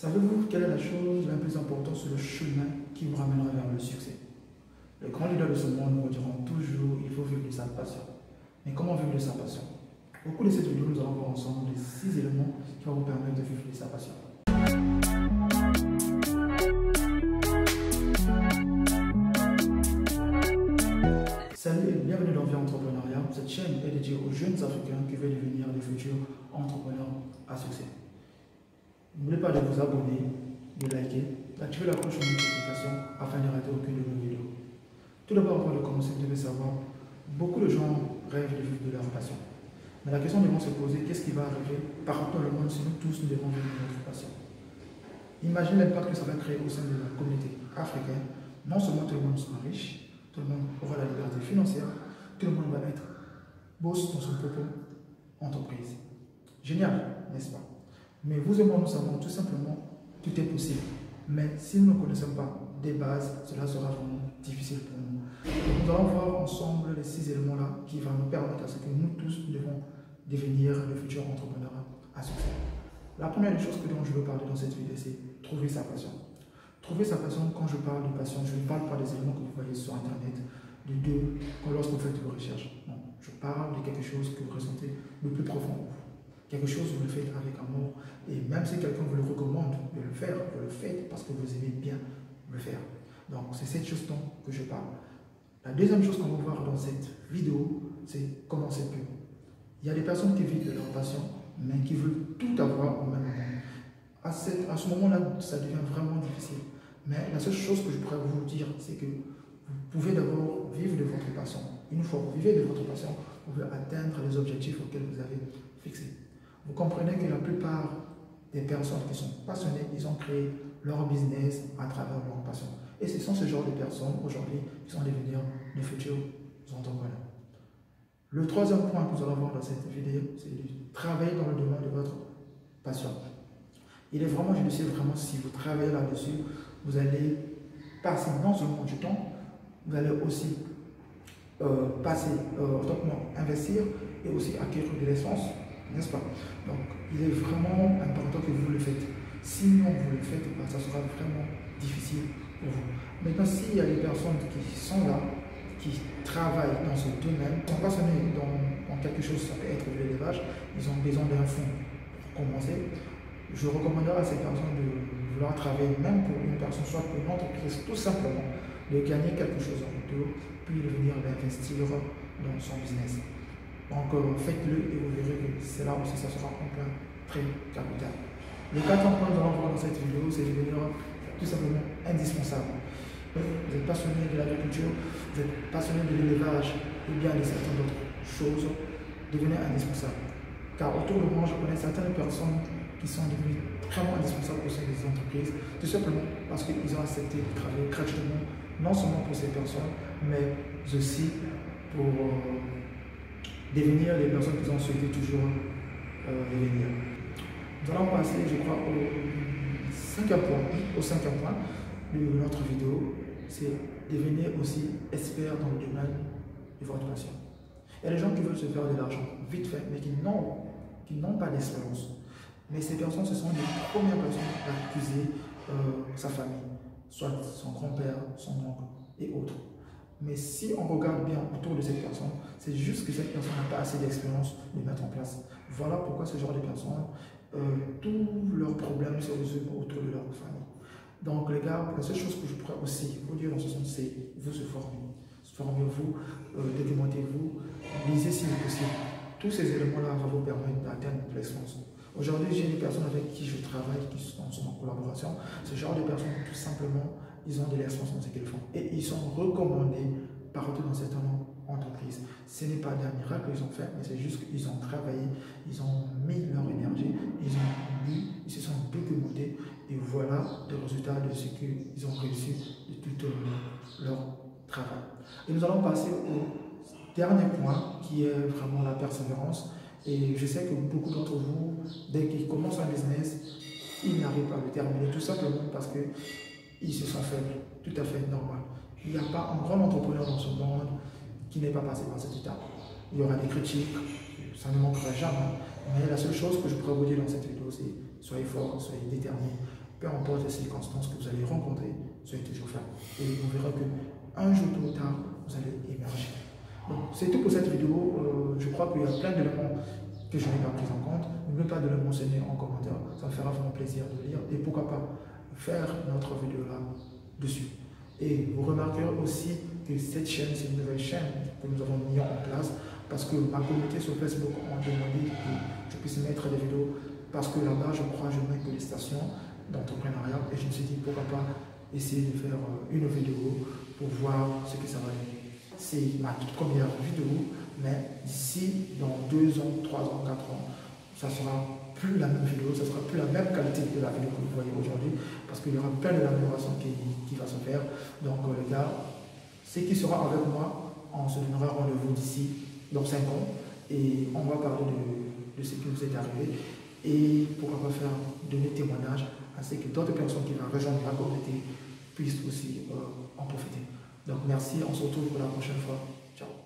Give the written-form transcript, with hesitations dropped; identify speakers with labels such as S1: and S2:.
S1: Savez-vous quelle est la chose la plus importante sur le chemin qui vous ramènera vers le succès? Les grands leaders de ce monde nous diront toujours qu'il faut vivre de sa passion. Mais comment vivre de sa passion? Au cours de cette vidéo, nous allons voir ensemble les 6 éléments qui vont vous permettre de vivre de sa passion. Salut et bienvenue dans Vie Entrepreneuriat. Cette chaîne est dédiée aux jeunes Africains qui veulent devenir des futurs entrepreneurs à succès. N'oubliez pas de vous abonner, de liker, d'activer la cloche de notification afin de ne rater aucune de nos vidéos. Tout d'abord, avant de commencer, vous devez savoir, beaucoup de gens rêvent de vivre de leur passion. Mais la question devant se poser, qu'est-ce qui va arriver partout dans le monde si nous tous nous devons vivre de notre passion? Imaginez l'impact que ça va créer au sein de la communauté africaine. Non seulement tout le monde sera riche, tout le monde aura la liberté financière, tout le monde va être boss dans son propre entreprise. Génial, n'est-ce pas? Mais vous et moi, nous savons tout simplement tout est possible. Mais si nous ne connaissons pas des bases, cela sera vraiment difficile pour nous. Donc, nous allons voir ensemble les 6 éléments-là qui vont nous permettre à ce que nous tous devons devenir de futurs entrepreneurs à succès. La première des choses dont je veux parler dans cette vidéo, c'est trouver sa passion. Trouver sa passion, quand je parle de passion, je ne parle pas des éléments que vous voyez sur Internet, lorsque vous faites vos recherches. Non, je parle de quelque chose que vous ressentez le plus profond en vous. Quelque chose, vous le faites avec amour. Et même si quelqu'un vous le recommande de le faire, vous le faites parce que vous aimez bien le faire. Donc, c'est cette chose dont que je parle. La deuxième chose qu'on va voir dans cette vidéo, c'est comment c'est pur. Il y a des personnes qui vivent de leur passion, mais qui veulent tout avoir au même moment. À ce moment-là, ça devient vraiment difficile. Mais la seule chose que je pourrais vous dire, c'est que vous pouvez d'abord vivre de votre passion. Une fois que vous vivez de votre passion, vous pouvez atteindre les objectifs auxquels vous avez fixés. Vous comprenez que la plupart des personnes qui sont passionnées, ils ont créé leur business à travers leur passion. Et ce sont ce genre de personnes aujourd'hui qui sont devenir de futurs entrepreneurs. Le troisième point que nous allons voir dans cette vidéo, c'est de travailler dans le domaine de votre passion. Il est vraiment, je le sais vraiment, si vous travaillez là-dessus, vous allez passer non seulement du temps, vous allez aussi investir et aussi acquérir de l'essence, n'est-ce pas? Donc, il est vraiment important que vous le faites. Sinon, vous le faites pas, ça sera vraiment difficile pour vous. Maintenant, s'il y a des personnes qui sont là, qui travaillent dans ce domaine, qui sont passionnés dans quelque chose, ça peut être l'élevage, ils ont besoin d'un fonds pour commencer. Je recommanderais à ces personnes de vouloir travailler même pour une personne, soit pour une entreprise, tout simplement, de gagner quelque chose en retour, puis de venir investir dans son business. Donc faites-le et vous verrez que c'est là aussi, ça sera un point très capital. Le quatrième point que nous allons voir dans cette vidéo, c'est de devenir tout simplement indispensable. Vous êtes passionné de l'agriculture, vous êtes passionné de l'élevage et bien de certaines autres choses, devenez indispensable. Car autour de moi, je connais certaines personnes qui sont devenues vraiment indispensables au sein des entreprises, tout simplement parce qu'ils ont accepté de travailler gratuitement, non seulement pour ces personnes, mais aussi pour devenir les personnes qu'ils ont souhaité toujours devenir. Nous allons passer, je crois, au cinquième point de notre vidéo, c'est devenir aussi expert dans le domaine de votre passion. Il y a des gens qui veulent se faire de l'argent vite fait, mais qui n'ont pas d'expérience. Mais ces personnes, ce sont les premières personnes à accuser sa famille, soit son grand-père, son oncle et autres. Mais si on regarde bien autour de cette personne, c'est juste que cette personne n'a pas assez d'expérience de mettre en place. Voilà pourquoi ce genre de personnes, tous leurs problèmes se résolvent autour de leur famille. Donc les gars, la seule chose que je pourrais aussi vous dire dans ce sens, c'est vous se former. Formez-vous, documentez-vous, lisez si c'est possible. Tous ces éléments-là vont vous permettre d'atteindre l'expansion. Aujourd'hui, j'ai des personnes avec qui je travaille, qui sont en collaboration. Ce genre de personnes, tout simplement, ils ont de l'expansion dans ce qu'ils font. Et ils sont recommandés partout dans certaines entreprises. Ce n'est pas d'un miracle qu'ils ont fait, mais c'est juste qu'ils ont travaillé, ils ont mis leur énergie, ils ont lu, ils se sont documentés. Et voilà le résultat de ce qu'ils ont réussi de tout leur travail. Et nous allons passer au dernier point, qui est vraiment la persévérance. Et je sais que beaucoup d'entre vous, dès qu'ils commencent un business, ils n'arrivent pas à le terminer, tout simplement parce qu'ils se sont faibles, tout à fait normal. Il n'y a pas un grand entrepreneur dans ce monde qui n'est pas passé par cette étape. Il y aura des critiques, ça ne manquera jamais. Mais la seule chose que je pourrais vous dire dans cette vidéo, c'est soyez fort, soyez déterminés peu importe les circonstances que vous allez rencontrer, soyez toujours ferme. Et vous verrez qu'un jour tôt ou tard, vous allez émerger. Donc, c'est tout pour cette vidéo. Je crois qu'il y a plein d'éléments que je n'ai pas pris en compte. N'oubliez pas de le mentionner en commentaire. Ça me fera vraiment plaisir de lire. Et pourquoi pas faire notre vidéo là dessus. Et vous remarquerez aussi que cette chaîne, c'est une nouvelle chaîne que nous avons mis en place parce que ma communauté sur Facebook a demandé que je puisse mettre des vidéos parce que là-bas, je crois, je mets que les stations d'entrepreneuriat et je me suis dit pourquoi pas essayer de faire une vidéo pour voir ce que ça va donner. C'est ma toute première vidéo, mais d'ici dans 2 ans, 3 ans, 4 ans, ça sera plus la même vidéo, ça sera plus la même qualité de la vidéo que vous voyez aujourd'hui parce qu'il y aura plein d'améliorations qui va se faire. Donc les gars, ce qui sera avec moi, on se donnera rendez-vous d'ici dans 5 ans et on va parler de ce qui vous est arrivé et pourquoi pas faire donner témoignage ainsi que d'autres personnes qui vont rejoindre la communauté puissent aussi en profiter. Donc merci, on se retrouve pour la prochaine fois. Ciao.